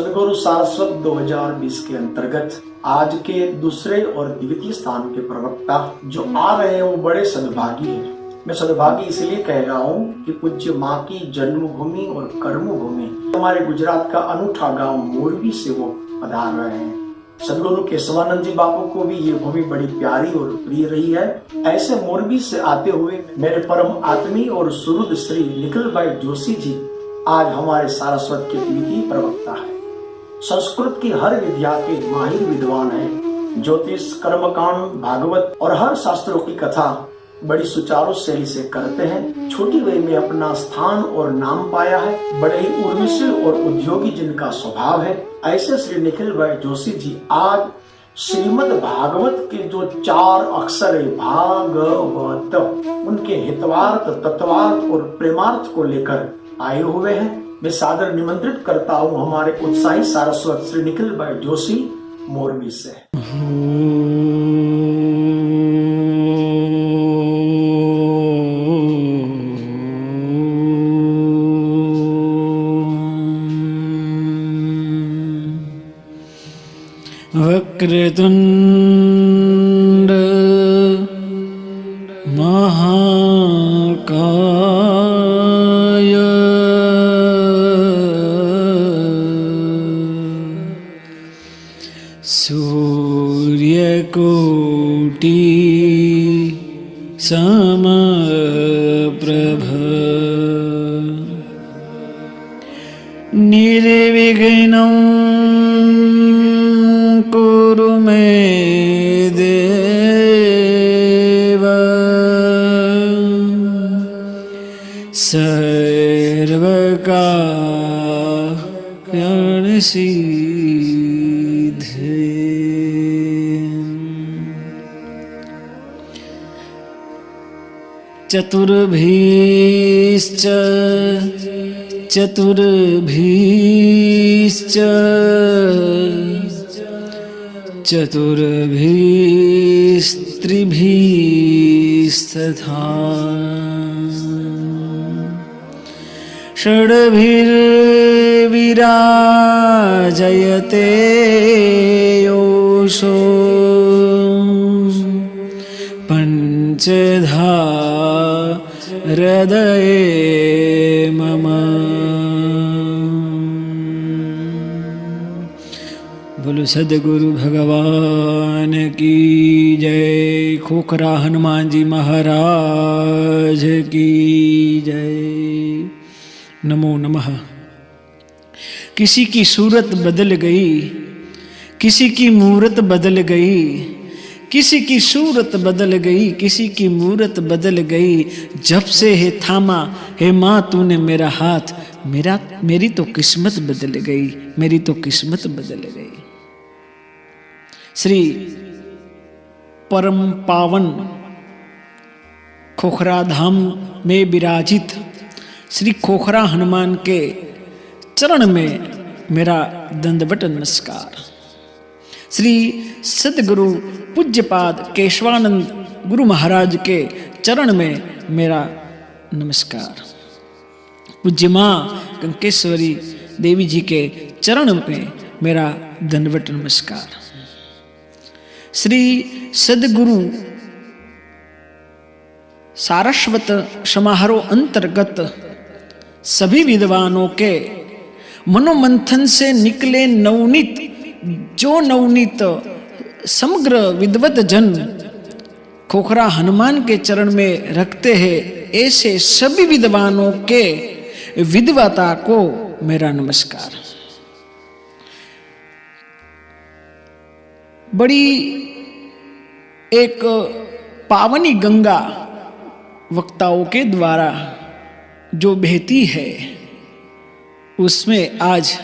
सदगुरु सारस्वत 2020 के अंतर्गत आज के दूसरे और द्वितीय स्थान के प्रवक्ता जो आ रहे हैं वो बड़े सद्भागी हैं। मैं सद्भागी इसलिए कह रहा हूँ कि पूज्य माँ की जन्मभूमि और कर्मभूमि हमारे गुजरात का अनूठा गांव मोरबी से वो पधार रहे हैं। सदगुरु केशवानंद जी बापू को भी ये भूमि बड़ी प्यारी और प्रिय रही है। ऐसे मोरबी से आते हुए मेरे परम आत्मी और सुहृद श्री निखिल भाई जोशी जी आज हमारे सारस्वत के द्वितीय प्रवक्ता है। संस्कृत की हर विद्या के माहिर विद्वान हैं। ज्योतिष, कर्मकांड, भागवत और हर शास्त्रों की कथा बड़ी सुचारू शैली से करते हैं। छोटी वय में अपना स्थान और नाम पाया है। बड़े ही उर्मिशील और उद्योगी जिनका स्वभाव है। ऐसे श्री निखिल भाई जोशी जी आज श्रीमद् भागवत के जो 4 अक्षर है भागवत, उनके हितवार्थ, तत्वार्थ और प्रेमार्थ को लेकर आए हुए हैं। मैं सादर निमंत्रित करता हूँ हमारे उत्साही सारस्वत श्री निखिल भाई जोशी मोरबी से। वक्रतुंड महाकाय सूर्यकोटि समप्रभ निर्विघ्नं कुरु मे देव सर्वकार्यसिद्धे। चतुर्भीश्च चतुर्भिस्त्रिभिस्तथा षड्भिर्विराजयते योषो पंचधा हृदये मम। बोलो सदगुरु भगवान की जय। खोखरा हनुमान जी महाराज की जय। नमो नमः। किसी की सूरत बदल गई, किसी की मूरत बदल गई, किसी की सूरत बदल गई, किसी की मूरत बदल गई। जब से है थामा है माँ तूने मेरा हाथ, मेरी तो किस्मत बदल गई, मेरी तो किस्मत बदल गई। श्री परम पावन खोखरा धाम में विराजित श्री खोखरा हनुमान के चरण में मेरा दंडवत नमस्कार। श्री सदगुरु पूज्यपाद केशवानंद गुरु महाराज के चरण में मेरा नमस्कार। पूज्य माँ कंकेश्वरी देवी जी के चरण में मेरा दंडवत नमस्कार। श्री सदगुरु सारस्वत समारोह अंतर्गत सभी विद्वानों के मनोमंथन से निकले नवनीत, जो नवनीत समग्र विद्वत जन खोखरा हनुमान के चरण में रखते हैं, ऐसे सभी विद्वानों के विद्वता को मेरा नमस्कार। बड़ी एक पावनी गंगा वक्ताओं के द्वारा जो बहती है, उसमें आज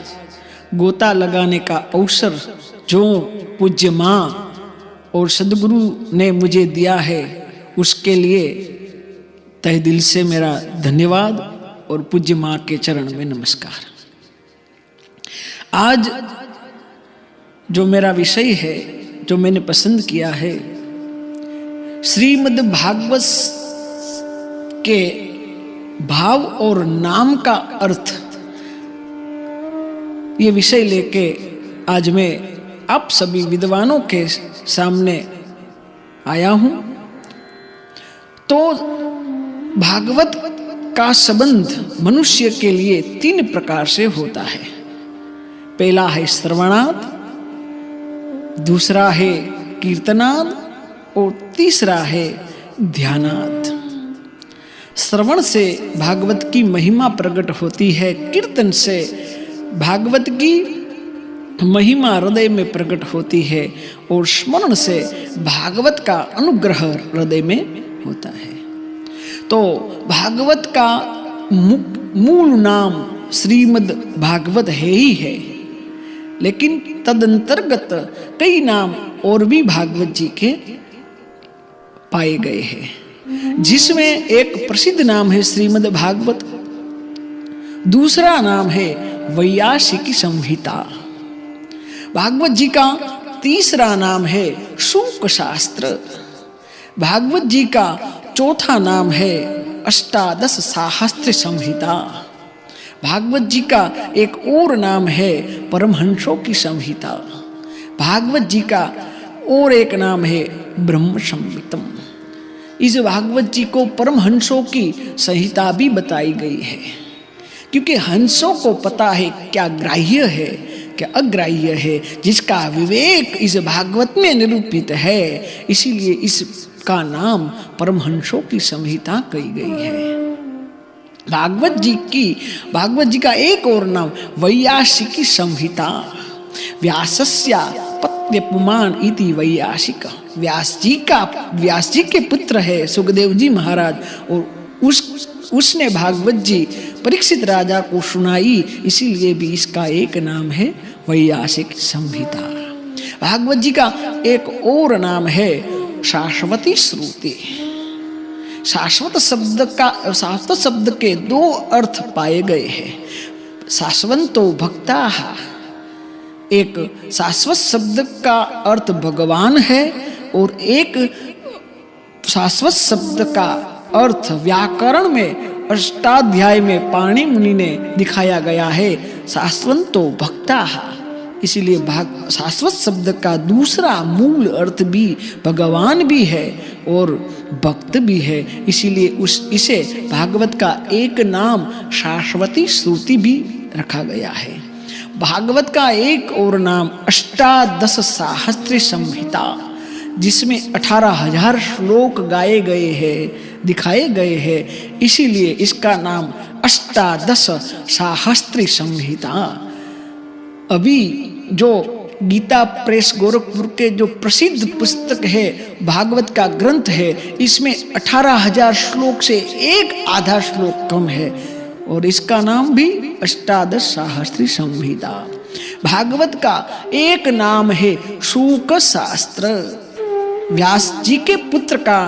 गोता लगाने का अवसर जो पूज्य माँ और सदगुरु ने मुझे दिया है, उसके लिए तहे दिल से मेरा धन्यवाद और पूज्य माँ के चरण में नमस्कार। आज जो मेरा विषय है, जो मैंने पसंद किया है, श्रीमद् भागवत के भाव और नाम का अर्थ ये विषय लेके आज मैं आप सभी विद्वानों के सामने आया हूं। तो भागवत का संबंध मनुष्य के लिए 3 प्रकार से होता है। पहला है श्रवणाद, दूसरा है कीर्तनाद और तीसरा है ध्यानाद। श्रवण से भागवत की महिमा प्रकट होती है, कीर्तन से भागवत की महिमा हृदय में प्रकट होती है और स्मरण से भागवत का अनुग्रह हृदय में होता है। तो भागवत का मूल नाम श्रीमद् भागवत है ही है, लेकिन तदंतर्गत कई नाम और भी भागवत जी के पाए गए हैं, जिसमें एक प्रसिद्ध नाम है श्रीमद् भागवत, दूसरा नाम है वैयासिकी संहिता। भागवत जी का तीसरा नाम है शुक शास्त्र। भागवत जी का चौथा नाम है अष्टादश सहस्त्र संहिता। भागवत जी का एक और नाम है परमहंसों की संहिता। भागवत जी का और एक नाम है ब्रह्म संहितम। इस भागवत जी को परमहंसों की संहिता भी बताई गई है, क्योंकि हंसों को पता है क्या ग्राह्य है क्या अग्राह्य है, जिसका विवेक इस भागवत में निरूपित है, इसीलिए इसका नाम परमहंसों की संहिता कही गई है। भागवत जी का एक और नाम वैयासिकी संहिता। व्यासस्य पत्य पुमान इति वैयासिक। व्यास जी के पुत्र है सुखदेव जी महाराज, और उसने भागवत जी परीक्षित राजा को सुनाई, इसीलिए भी इसका एक नाम है वैयासिक संहिता। भागवत जी का एक और नाम है शाश्वती श्रुति। शाश्वत शब्द के 2 अर्थ पाए गए हैं। शाश्वतो भक्ताः, एक शाश्वत शब्द का अर्थ भगवान है, और एक शाश्वत शब्द का अर्थ व्याकरण में अष्टाध्याय में पाणि मुनि ने दिखाया गया है, शाश्वतो भक्ताः। इसीलिए शाश्वत शब्द का दूसरा मूल अर्थ भी भगवान भी है और भक्त भी है, इसीलिए इसे भागवत का एक नाम शाश्वती श्रुति भी रखा गया है। भागवत का एक और नाम अष्टादश सहस्त्र संहिता, जिसमें 18,000 श्लोक गाए गए हैं, दिखाए गए हैं, इसीलिए इसका नाम अष्टादश सहस्त्र संहिता। अभी जो गीता प्रेस गोरखपुर के जो प्रसिद्ध पुस्तक है, भागवत का ग्रंथ है, इसमें 18,000 श्लोक से एक आधा श्लोक कम है, और इसका नाम भी अष्टादश सहस्त्र संहिता। भागवत का एक नाम है शुक शास्त्र। व्यास जी के पुत्र का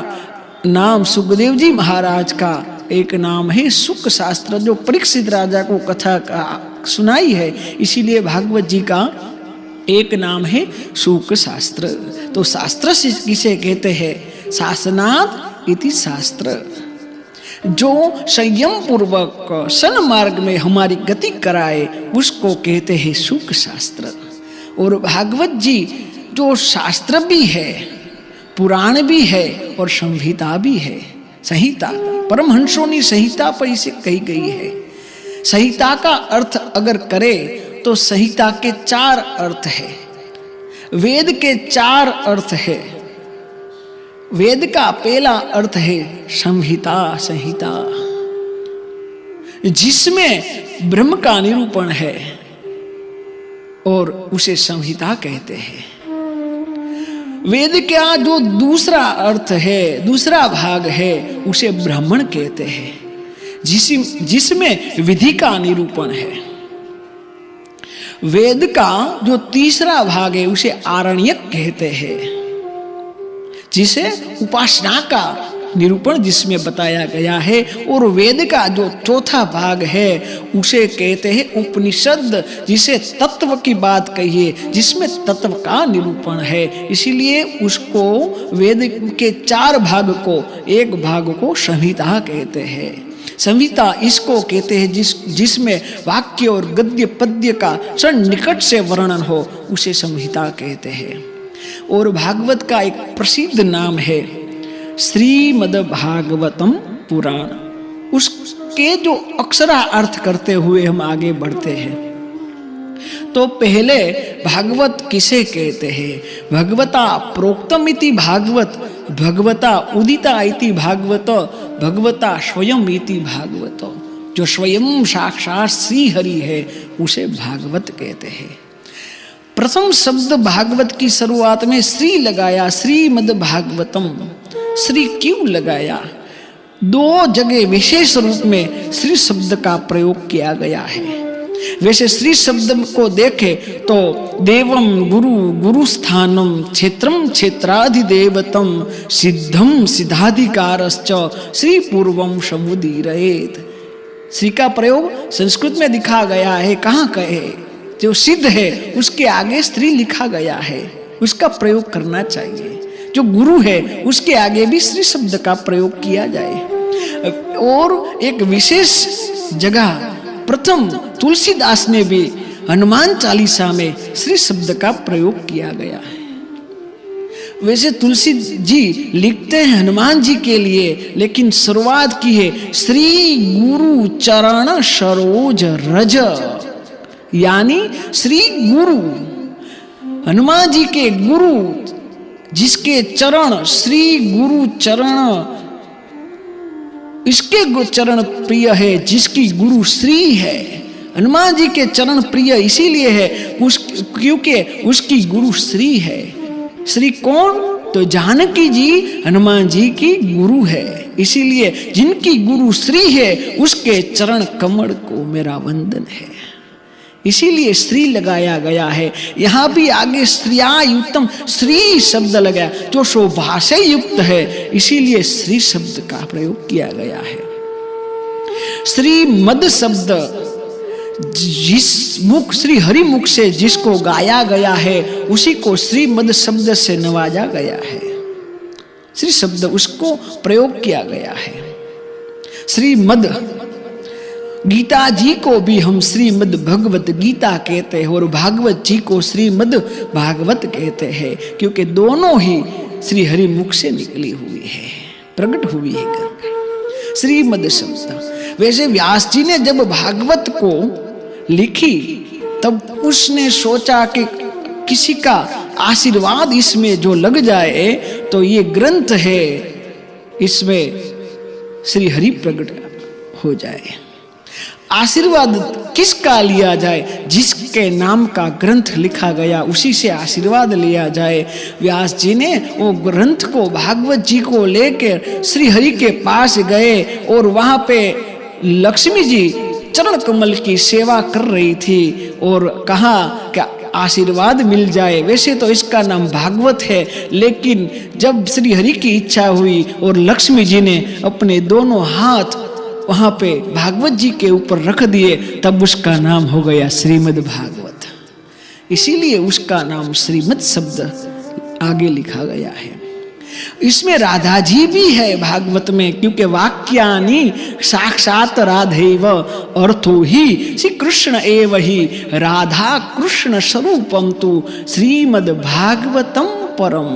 नाम सुखदेव जी महाराज का एक नाम है शुक शास्त्र, जो परीक्षित राजा को कथा का सुनाई है, इसीलिए भागवत जी का एक नाम है शुक शास्त्र। तो शास्त्र किसे कहते हैं? शासनाद इति शास्त्र। जो संयम पूर्वक सन्मार्ग में हमारी गति कराए, उसको कहते हैं शुक शास्त्र। और भागवत जी जो शास्त्र भी है, पुराण भी है और संहिता भी है। संहिता परमहंसों ने संहिता पर इसे कही गई है। संहिता का अर्थ अगर करे तो संहिता के 4 अर्थ है। वेद के 4 अर्थ है। वेद का पहला अर्थ है संहिता, संहिता, जिसमें ब्रह्म का निरूपण है और उसे संहिता कहते हैं। वेद का जो दूसरा अर्थ है, दूसरा भाग है, उसे ब्राह्मण कहते हैं, जिसमें विधि का निरूपण है। वेद का जो तीसरा भाग है, उसे आरण्यक कहते हैं, जिसे उपासना का निरूपण जिसमें बताया गया है। और वेद का जो चौथा भाग है, उसे कहते हैं उपनिषद, जिसे तत्व की बात कहिए, जिसमें तत्व का निरूपण है। इसीलिए उसको वेद के 4 भाग को, एक भाग को संहिता कहते हैं। संहिता इसको कहते हैं जिसमें वाक्य और गद्य पद्य का निकट से वर्णन हो, उसे संहिता कहते हैं। और भागवत का एक प्रसिद्ध नाम है श्रीमद् भागवतम पुराण। उसके जो अक्षरा अर्थ करते हुए हम आगे बढ़ते हैं, तो पहले भागवत किसे कहते हैं? भगवता प्रोक्तम इति भागवत, भगवता उदिता इति भागवत, भगवता स्वयं इति भागवत। जो स्वयं साक्षात श्री हरि है उसे भागवत कहते हैं। प्रथम शब्द भागवत की शुरुआत में श्री लगाया, श्रीमद् भागवतम। श्री क्यों लगाया? दो जगह विशेष रूप में श्री शब्द का प्रयोग किया गया है। वैसे श्री शब्द को देखे तो देवम गुरु गुरु स्थानम क्षेत्रम क्षेत्राधिदेवतम सिद्धम सिद्धाधिकारश्च श्री पूर्वम समुदीरयेत। श्री का प्रयोग संस्कृत में दिखा गया है। कहाँ कहे? जो सिद्ध है उसके आगे स्त्री लिखा गया है, उसका प्रयोग करना चाहिए। जो गुरु है उसके आगे भी श्री शब्द का प्रयोग किया जाए। और एक विशेष जगह प्रथम तुलसीदास ने भी हनुमान चालीसा में श्री शब्द का प्रयोग किया गया है। वैसे तुलसी जी लिखते हैं हनुमान जी के लिए, लेकिन शुरुआत की है श्री गुरु चरण सरोज रज, यानी श्री गुरु हनुमान जी के गुरु, जिसके चरण श्री गुरु चरण, इसके चरण प्रिय है, जिसकी गुरु श्री है। हनुमान जी के चरण प्रिय इसीलिए है क्योंकि उसकी गुरु श्री है। श्री कौन? तो जानकी जी हनुमान जी की गुरु है। इसीलिए जिनकी गुरु श्री है उसके चरण कमल को मेरा वंदन है। इसीलिए श्री लगाया गया है। यहाँ भी आगे स्त्रियायुक्तम श्री शब्द लगाया, जो शोभा से युक्त है, इसीलिए श्री शब्द का प्रयोग किया गया है। श्रीमद शब्द जिस मुख श्री हरि मुख से जिसको गाया गया है उसी को श्रीमद शब्द से नवाजा गया है। श्री शब्द उसको प्रयोग किया गया है। श्रीमद गीता जी को भी हम श्रीमद् भगवत गीता कहते हैं और भागवत जी को श्रीमद् भागवत कहते हैं, क्योंकि दोनों ही श्री हरि मुख से निकली हुई है, प्रकट हुई है श्रीमद् शब्द। वैसे व्यास जी ने जब भागवत को लिखी तब उसने सोचा कि किसी का आशीर्वाद इसमें जो लग जाए तो ये ग्रंथ है, इसमें श्री हरि प्रकट हो जाए। आशीर्वाद किसका लिया जाए? जिसके नाम का ग्रंथ लिखा गया उसी से आशीर्वाद लिया जाए। व्यास जी ने वो ग्रंथ को भागवत जी को लेकर श्री हरि के पास गए और वहां पे लक्ष्मी जी चरण कमल की सेवा कर रही थी और कहा कि आशीर्वाद मिल जाए। वैसे तो इसका नाम भागवत है, लेकिन जब श्री हरि की इच्छा हुई और लक्ष्मी जी ने अपने दोनों हाथ वहां पे भागवत जी के ऊपर रख दिए, तब उसका नाम हो गया श्रीमद् भागवत। इसीलिए उसका नाम श्रीमद् शब्द आगे लिखा गया है। इसमें राधा जी भी है भागवत में, क्योंकि वाक्यानि साक्षात राधैव अर्थो ही श्री कृष्ण एव ही राधा कृष्ण स्वरूपम तु श्रीमद् भागवतम परम।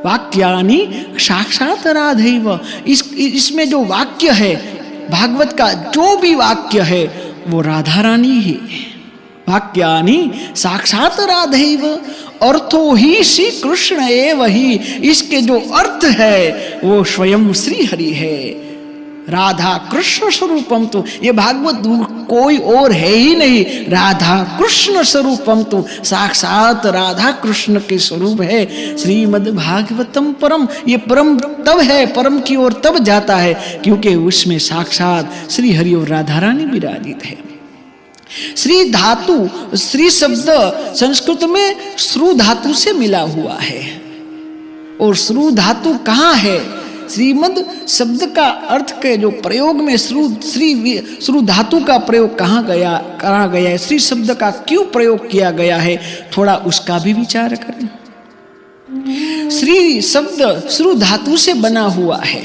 वाक्यानि साक्षात राधैव, इसमें जो वाक्य है भागवत का, जो भी वाक्य है वो राधा रानी ही है। वाक्यानि साक्षात राधैव अर्थो ही श्री कृष्ण एव ही, इसके जो अर्थ है वो स्वयं श्री हरि है। राधा कृष्ण स्वरूपम तो, ये भागवत कोई और है ही नहीं, राधा कृष्ण स्वरूपम तो, साक्षात राधा कृष्ण के स्वरूप है श्रीमद् भागवतम परम। ये परम तब है, परम की ओर तब जाता है क्योंकि उसमें साक्षात श्री हरि और राधा रानी विराजित है। श्री धातु, श्री शब्द संस्कृत में श्रु धातु से मिला हुआ है। और श्रु धातु कहाँ है? श्रीमद् शब्द का अर्थ के जो प्रयोग में श्रु धातु का प्रयोग कहाँ करा गया है, श्री शब्द का क्यों प्रयोग किया गया है, थोड़ा उसका भी विचार करें। श्री शब्द श्रु धातु से बना हुआ है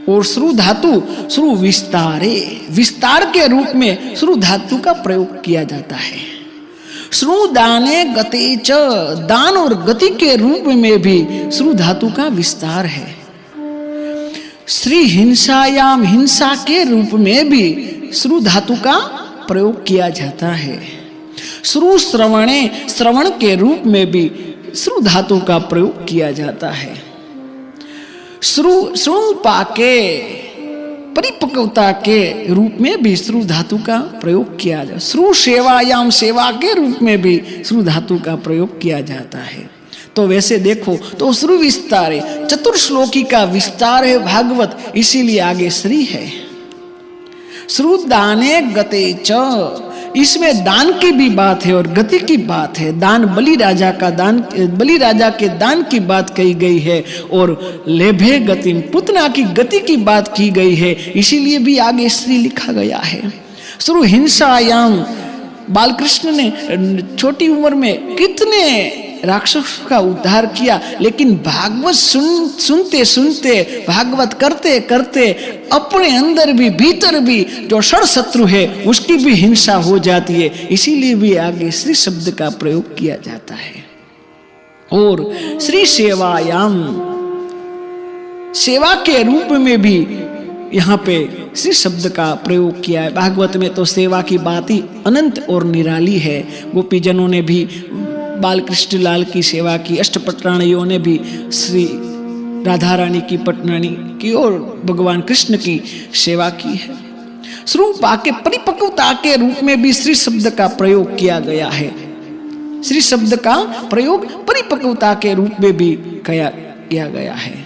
और श्रु धातु श्रु विस्तारे, विस्तार के रूप में श्रु धातु का प्रयोग किया जाता है। श्रु दाने गते च, दान और गति के रूप में भी श्रु धातु का विस्तार है। श्री हिंसायाम, हिंसा के रूप में भी श्रु धातु का प्रयोग किया जाता है। श्रु श्रवणे, श्रवण के रूप में भी श्रु धातु का प्रयोग किया जाता है। श्रु पाके, परिपक्वता के रूप में भी श्रु धातु का प्रयोग किया जाता है। श्रु सेवायाम, सेवा के रूप में भी श्रु धातु का प्रयोग किया जाता है। तो वैसे देखो तो श्रु विस्तार है, चतुर्श्लोकी का विस्तार है भागवत, इसीलिए आगे श्री है। श्रु दाने गते च, इसमें दान की भी बात है और गति की बात है। दान बलि राजा का दान, बलि राजा के दान की बात कही गई है और लेभे गतिम, पुतना की गति की बात की गई है, इसीलिए भी आगे श्री लिखा गया है। श्रु हिंसायाम, बालकृष्ण ने छोटी उम्र में कितने राक्षसों का उद्धार किया, लेकिन भागवत सुनते सुनते, भागवत करते करते अपने अंदर भी, भीतर भी जो षड शत्रु है उसकी भी हिंसा हो जाती है, इसीलिए भी आगे श्री शब्द का प्रयोग किया जाता है। और श्री सेवायाम, सेवा के रूप में भी यहाँ पे श्री शब्द का प्रयोग किया है। भागवत में तो सेवा की बात ही अनंत और निराली है। गोपीजनों ने भी बालकृष्ण लाल की सेवा की, अष्टपटराणियों ने भी श्री राधा रानी की, पटरानी की और भगवान कृष्ण की सेवा की है। स्वरूपा के परिपक्वता के रूप में भी श्री शब्द का प्रयोग किया गया है। श्री शब्द का प्रयोग परिपक्वता के रूप में भी किया गया है।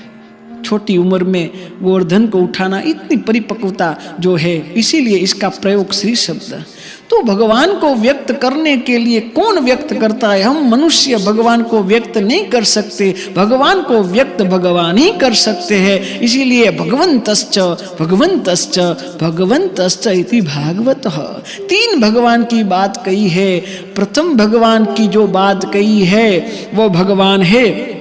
छोटी उम्र में गोवर्धन को उठाना, इतनी परिपक्वता जो है, इसीलिए इसका प्रयोग श्री शब्द। तो भगवान को व्यक्त करने के लिए कौन व्यक्त करता है? हम मनुष्य भगवान को व्यक्त नहीं कर सकते, भगवान को व्यक्त भगवान ही कर सकते हैं। इसीलिए भगवंतश्च भगवंतश्च भगवंतश्च इति भागवतः, तीन भगवान की बात कही है। प्रथम भगवान की जो बात कही है वो भगवान है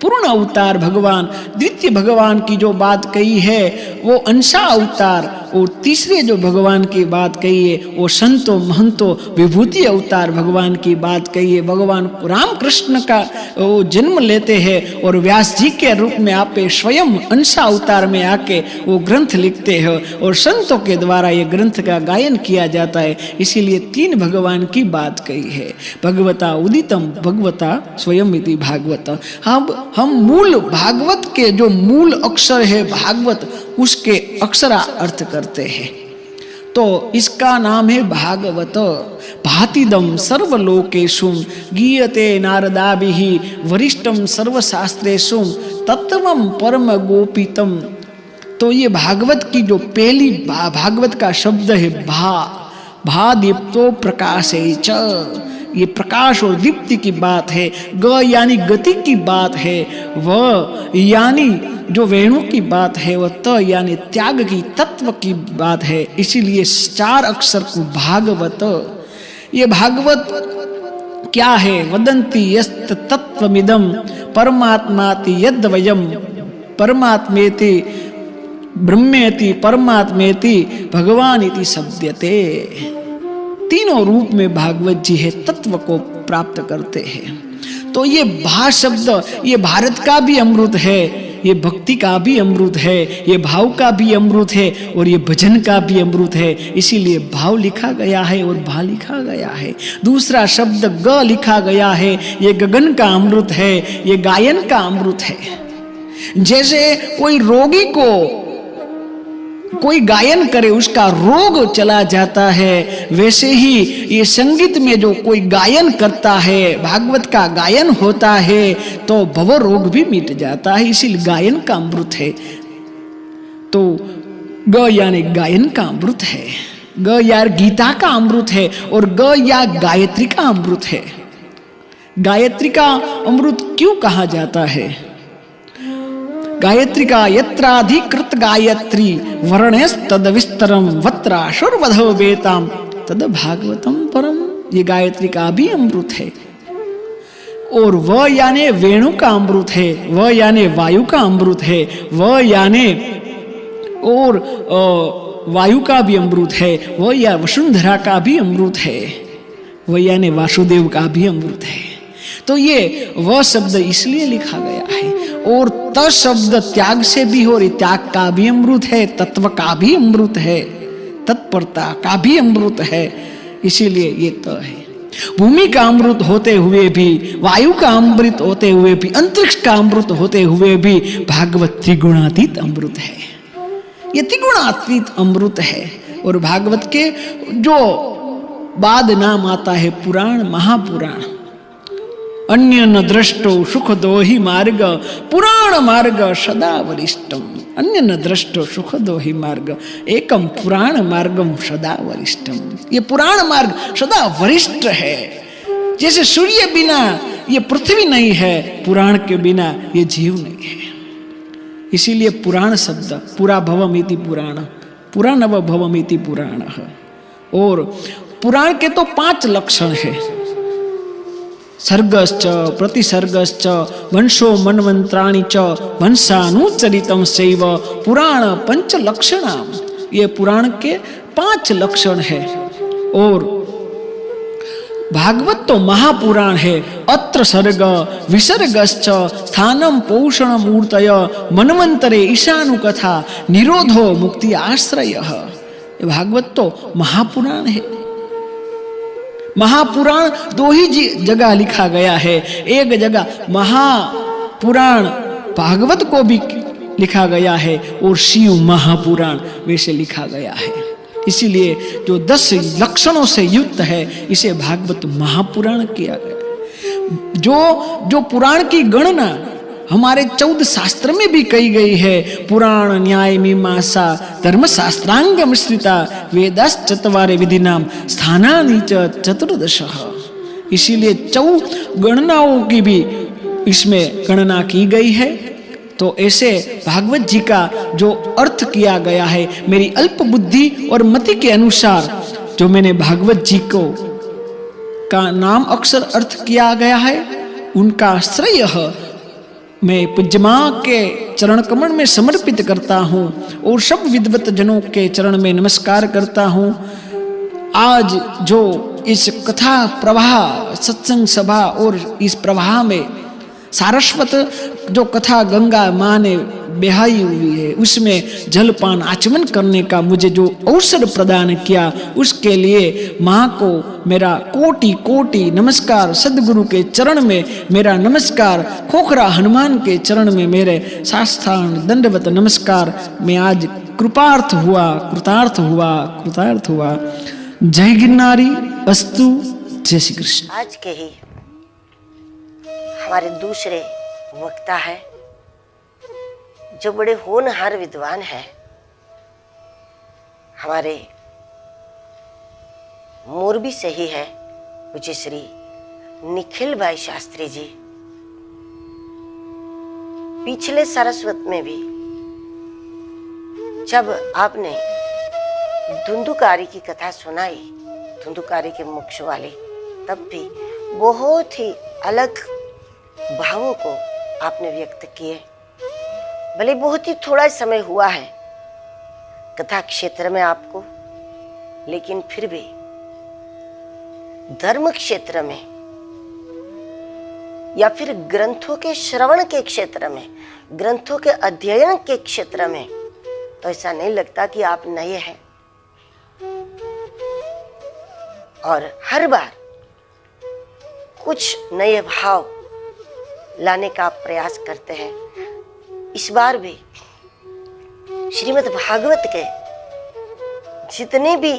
पूर्ण अवतार भगवान। द्वितीय भगवान की जो बात कही है वो अंशा अवतार, और तीसरे जो भगवान की बात कही है वो संतो महंतो विभूति अवतार भगवान की बात कही है। भगवान रामकृष्ण का वो जन्म लेते हैं और व्यास जी के रूप में आपे स्वयं अंशा अवतार में आके वो ग्रंथ लिखते हैं और संतों के द्वारा ये ग्रंथ का गायन किया जाता है। इसीलिए तीन भगवान की बात कही है। भगवता उदितम भगवता स्वयं इति भागवत। हम मूल भागवत के जो मूल अक्षर है भागवत, उसके अक्षरा अर्थ करते हैं। तो इसका नाम है भागवत। भातिदम सर्वलोकेषु गीयते नारदाभिः वरिष्ठम सर्वशास्त्रेषु तत्वम परम गोपितम। तो ये भागवत की जो पहली भागवत का शब्द है भा दीप्तो प्रकाशे च, ये प्रकाश और दीप्ति की बात है। ग यानी गति की बात है, व यानी जो वेणु की बात है, वह त यानी त्याग की तत्व की बात है। इसीलिए चार अक्षर को भागवत। ये भागवत क्या है? वदंती यस्त तत्वमिदं परमात्माति यद्वयम् परमात्मेति ब्रह्मेति परमात्मेति भगवान इति शब्दते। तीनों रूप में भागवत जी है, तत्व को प्राप्त करते हैं। तो ये भा शब्द, ये भारत का भी अमृत है, ये भक्ति का भी अमृत है, ये भाव का भी अमृत है और ये भजन का भी अमृत है। इसीलिए भाव लिखा गया है और भा लिखा गया है। दूसरा शब्द ग लिखा गया है, ये गगन का अमृत है, ये गायन का अमृत है। जैसे कोई रोगी को कोई गायन करे उसका रोग चला जाता है, वैसे ही ये संगीत में जो कोई गायन करता है, भागवत का गायन होता है, तो भव रोग भी मिट जाता है। इसीलिए गायन का अमृत है। तो ग यानी गायन का अमृत है, ग यार गीता का अमृत है और ग या गायत्री का अमृत है। गायत्री का अमृत क्यों कहा जाता है? गायत्री का यत्राधिकृत गायत्री वर्णेस तद विस्तरम वत्राशुर्वधो वेताम तद भागवतम परम। ये गायत्री का भी अमृत है। और वह यानी वेणु का अमृत है, वह यानी वायु का अमृत है, वह यानी और वायु का भी अमृत है, वह या वसुंधरा का भी अमृत है, वह यानी वासुदेव का भी अमृत है। तो ये वह शब्द इसलिए लिखा गया है। और त शब्द त्याग से भी हो रही, त्याग का भी अमृत है, तत्व का भी अमृत है, तत्परता का भी अमृत है, इसीलिए ये त है। भूमि का अमृत होते हुए भी, वायु का अमृत होते हुए भी, अंतरिक्ष का अमृत होते हुए भी भागवत त्रिगुणातीत अमृत है। ये त्रिगुणातीत अमृत है। और भागवत के जो बाद नाम आता है पुराण, महापुराण, अन्य न दृष्टो सुख दो ही मार्ग, पुराण मार्ग सदा वरिष्ठम। अन्य न दृष्टो सुख दो ही मार्ग, एकम पुराण मार्गम सदा वरिष्ठम। ये पुराण मार्ग सदा वरिष्ठ है। जैसे सूर्य बिना ये पृथ्वी नहीं है, पुराण के बिना ये जीव नहीं है। इसीलिए पुराण शब्द, पुरा भवमिति पुराण, पुराणव भवमिति पुराण। और पुराण के तो 5 लक्षण है, सर्गश्च प्रतिसर्गश्च वंशो मनवंत्राणि च वंशानुचरितम शैव पुराण 5 लक्षणाम। ये पुराण के 5 लक्षण है। और भागवत तो महापुराण है। अत्र सर्ग विसर्गश्च स्थानम पौषण मूर्तय मनवंतरे ईशानु कथा निरोधो मुक्ति आश्रय। ये भागवत तो महापुराण है। महापुराण 2 ही जगह लिखा गया है। एक जगह महापुराण भागवत को भी लिखा गया है और शिव महापुराण वैसे लिखा गया है। इसीलिए जो 10 लक्षणों से युक्त है, इसे भागवत महापुराण किया गया। जो पुराण की गणना हमारे 14 शास्त्र में भी कही गई है। पुराण न्याय मीमांसा धर्मशास्त्रांग मिश्रिता वेदाश्चत्वारे विधिनाम स्थानानि च चतुर्दश। इसीलिए 14 गणनाओं की भी इसमें गणना की गई है। तो ऐसे भागवत जी का जो अर्थ किया गया है, मेरी अल्प बुद्धि और मति के अनुसार जो मैंने भागवत जी को का नाम अक्षर अर्थ किया गया है, उनका श्रेय मैं पूज्य मां के चरण कमल में समर्पित करता हूँ और सब विद्वत जनों के चरण में नमस्कार करता हूँ। आज जो इस कथा प्रवाह सत्संग सभा और इस प्रवाह में सारस्वत जो कथा गंगा माँ ने बेहाई हुई है, उसमें जलपान आचमन करने का मुझे जो अवसर प्रदान किया, उसके लिए माँ को मेरा कोटि कोटि नमस्कार। सदगुरु के चरण में मेरा नमस्कार, खोखरा हनुमान के चरण में मेरे साष्टांग दंडवत नमस्कार। मैं आज कृपार्थ हुआ, कृतार्थ हुआ। जय गिरनारी अस्तु। जय श्री कृष्ण। आज के ही हमारे दूसरे वक्ता है जो बड़े होनहार विद्वान है, हमारे मोरबी से ही है, पूज्य श्री निखिल भाई शास्त्री जी। पिछले सारस्वत में भी जब आपने धुंधुकारी की कथा सुनाई, धुंधुकारी के मोक्ष वाली, तब भी बहुत ही अलग भावों को आपने व्यक्त किए। भले बहुत ही थोड़ा समय हुआ है कथा क्षेत्र में आपको, लेकिन फिर भी धर्म क्षेत्र में या फिर ग्रंथों के श्रवण के क्षेत्र में, ग्रंथों के अध्ययन के क्षेत्र में तो ऐसा नहीं लगता कि आप नए हैं। और हर बार कुछ नए भाव लाने का प्रयास करते हैं। इस बार भी श्रीमद् भागवत के जितने भी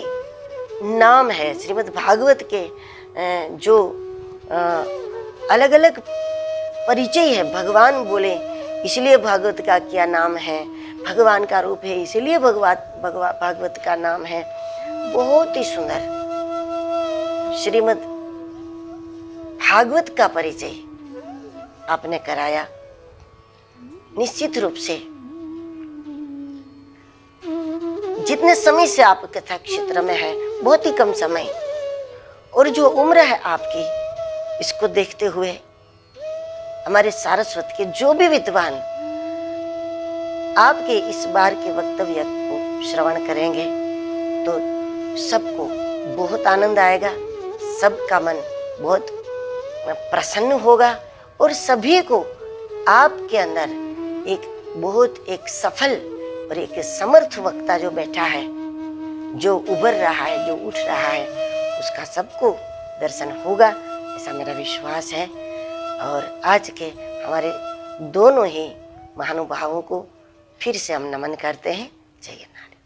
नाम है, श्रीमद् भागवत के जो अलग अलग परिचय है, भगवान बोले इसलिए भागवत का क्या नाम है, भगवान का रूप है इसलिए भागवत का नाम है। बहुत ही सुंदर श्रीमद् भागवत का परिचय आपने कराया। निश्चित रूप से जितने समय से आप कथा क्षेत्र में है, बहुत ही कम समय, और जो उम्र है आपकी, इसको देखते हुए हमारे सारस्वत के जो भी विद्वान आपके इस बार के वक्तव्य को श्रवण करेंगे तो सबको बहुत आनंद आएगा, सबका मन बहुत प्रसन्न होगा और सभी को आपके अंदर एक सफल और एक समर्थ वक्ता जो बैठा है, जो उभर रहा है, जो उठ रहा है, उसका सबको दर्शन होगा, ऐसा मेरा विश्वास है। और आज के हमारे दोनों ही महानुभावों को फिर से हम नमन करते हैं। जय गिरनारी।